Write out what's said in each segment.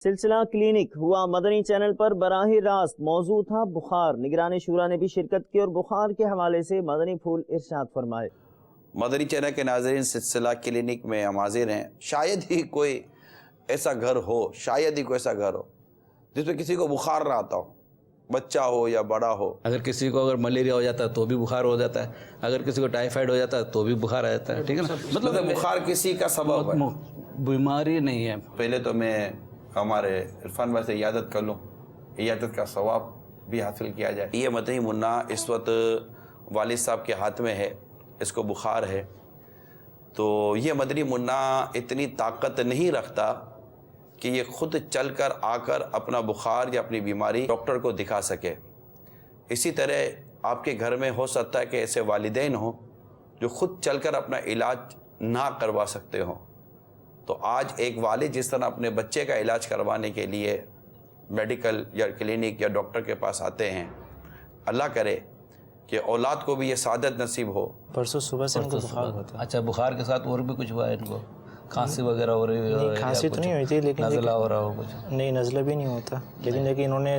سلسلہ کلینک ہوا مدنی چینل پر براہ راست موضوع تھا بخار. نگران شورا نے بھی شرکت کی اور بخار کے حوالے سے مدنی پھول ارشاد فرمائے. مدنی چینل کے ناظرین، سلسلہ کلینک میں ہم حاضر ہیں. شاید ہی کوئی ایسا گھر ہو جس میں کسی کو بخار نہ آتا ہو، بچہ ہو یا بڑا ہو. اگر کسی کو ملیریا ہو جاتا ہے تو بھی بخار ہو جاتا ہے، اگر کسی کو ٹائیفائڈ ہو جاتا ہے تو بھی بخار آ جاتا ہے. ٹھیک ہے نا، مطلب بخار کسی کا سبب ہے، بیماری نہیں ہے. پہلے تو میں ہمارے عرفان بھائی سے عیادت کر لوں، عیادت کا ثواب بھی حاصل کیا جائے. یہ مدنی منا اس وقت والد صاحب کے ہاتھ میں ہے، اس کو بخار ہے. تو یہ مدنی منا اتنی طاقت نہیں رکھتا کہ یہ خود چل کر آ کر اپنا بخار یا اپنی بیماری ڈاکٹر کو دکھا سکے. اسی طرح آپ کے گھر میں ہو سکتا ہے کہ ایسے والدین ہوں جو خود چل کر اپنا علاج نہ کروا سکتے ہوں. تو آج ایک والد جس طرح اپنے بچے کا علاج کروانے کے لیے میڈیکل یا کلینک یا ڈاکٹر کے پاس آتے ہیں، اللہ کرے کہ اولاد کو بھی یہ سعادت نصیب ہو. پرسوں صبح سے ان کو بخار ہوا تھا. اچھا، بخار کے ساتھ اور بھی کچھ ہوا ہے ان کو؟ کھانسی وغیرہ ہو رہی ہے؟ کھانسی تو نہیں ہوئی تھی، لیکن نزلہ ہو رہا ہو کچھ؟ نہیں، نزلہ بھی نہیں ہوتا، لیکن انہوں نے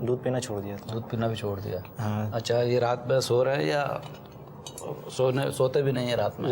دودھ پینا چھوڑ دیا تھا. دودھ پینا بھی چھوڑ دیا؟ ہاں. اچھا، یہ رات میں سو رہے ہیں یا سوتے بھی نہیں ہیں رات میں؟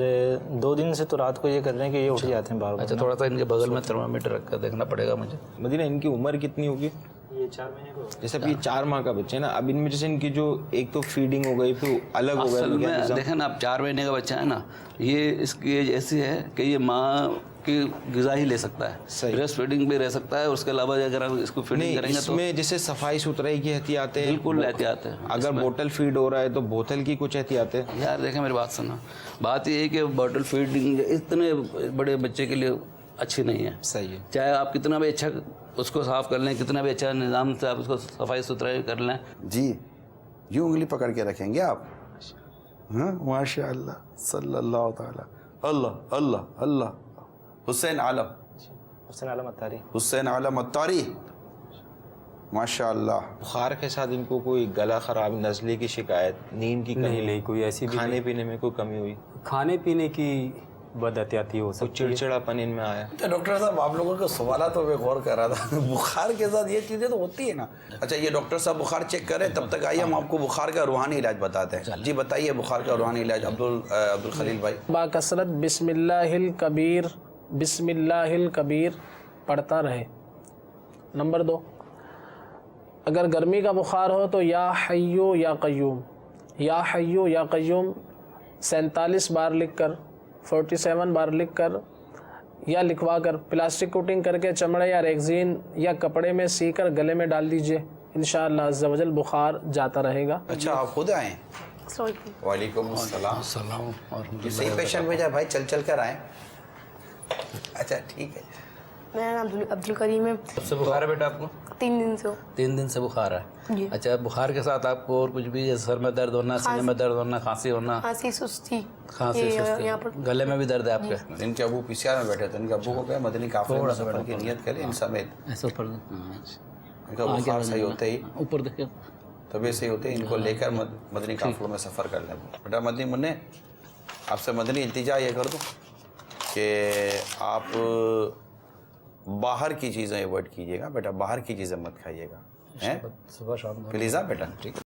2 دن سے تو رات کو یہ کر رہے ہیں کہ یہ اٹھ جاتے ہیں بار بار. اچھا، تھوڑا سا ان کے بغل میں تھرمامیٹر رکھ کر دیکھنا پڑے گا مجھے. مدینہ، ان کی عمر کتنی ہوگی؟ یہ 4 مہینے کو جیسے اب یہ 4 ماہ کا بچہ ہے نا، اب ان میں جیسے ان کی جو ایک تو فیڈنگ ہو گئی، پھر الگ ہو اصل میں گیا. دیکھیں نا، اب 4 مہینے کا بچہ ہے نا، یہ اس کی ایج ایسی ہے کہ یہ ماں کی غذا ہی لے سکتا ہے، بریسٹ فیڈنگ بھی رہ سکتا ہے. اس کے علاوہ اگر اس کو فیڈنگ کریں گے اس تو میں جیسے صفائی ستھرائی کی احتیاطیں بالکل احتیاط ہے. اگر بوتل فیڈ ہو رہا ہے تو بوتل کی کچھ احتیاطیں. یار دیکھیں، میری بات سننا، بات یہ ہے کہ بوٹل فیڈنگ اتنے بڑے بچے کے لیے اچھی نہیں ہے. صحیح ہے. چاہے آپ کتنا بھی اچھا اس کو صاف کر لیں، کتنا بھی اچھا نظام سے آپ اس کو صفائی ستھرائی کر لیں. جی، یوں انگلی پکڑ کے رکھیں گے آپ. ہاں، ماشاء اللہ، صلی اللہ تعالی، اللہ اللہ اللہ. حسین عالم اتاری. حسین عالم اتاری، ماشاء اللہ. بخار کے ساتھ ان کو کوئی گلا خراب، نزلے کی شکایت، نیند کی کمی، نہیں، کوئی ایسی بھی کھانے پینے میں کوئی کمی ہوئی، کھانے پینے کی بد احتیاطی ہو سکتی ہے، چڑچڑا پن ان میں آیا؟ ڈاکٹر صاحب، آپ لوگوں کے سوالات پہ غور کر رہا تھا. بخار کے ساتھ یہ چیزیں تو ہوتی ہے نا. اچھا، یہ ڈاکٹر صاحب بخار چیک کریں، تب تک آئیے ہم آپ کو بخار کا روحانی علاج بتاتے ہیں. جی بتائیے بخار کا روحانی علاج عبدالخلیل بھائی. باکثرت بسم اللہ الکبیر، بسم اللہ الکبیر پڑھتا رہے. نمبر 2، اگر گرمی کا بخار ہو تو یا حیو یا قیوم، یا حیو یا قیوم 47 بار لکھ کر، 47 بار لکھ کر یا لکھوا کر پلاسٹک کوٹنگ کر کے چمڑے یا ریگزین یا کپڑے میں سی کر گلے میں ڈال دیجئے. انشاءاللہ عز و جل بخار جاتا رہے گا. اچھا، آپ خود آئیں؟ وعلیکم السلام. السلام اور صحیح پیشنٹ بھیجا بھائی، چل چل کر آئیں. اچھا ٹھیک ہے. میرا نام عبدالکریم ہے. کب سے بخار ہے بیٹا آپ کو؟ 3 دن سے. 3 دن سے بخار ہے. جی. اچھا، بخار کے ساتھ آپ کو اور کچھ بھی، جیسے سر میں درد ہونا، سینے میں درد ہونا، کھانسی ہونا؟ کھانسی، سستی، کھانسی سستی، گلے میں بھی درد ہے آپ کے؟ ان کے ابو PCR میں بیٹھے تھے، ان کے ابو کو کہا مدنی قافلے میں سفر کی نیت کریں ان سمیت. ایسے اوپر ان کا بخار صحیح ہوتے ہی، اوپر دیکھیں، طبیعت صحیح ہوتے ہی ان کو لے کر مدنی قافلوں میں سفر کر لیں. بیٹا مدنی منع، آپ سے مدنی التجا یہ کر دوں کہ آپ باہر کی چیزیں اوائڈ کیجیے گا. بیٹا باہر کی چیزیں مت کھائیے گا، صبح شام پلیز. بیٹا ٹھیک ہے.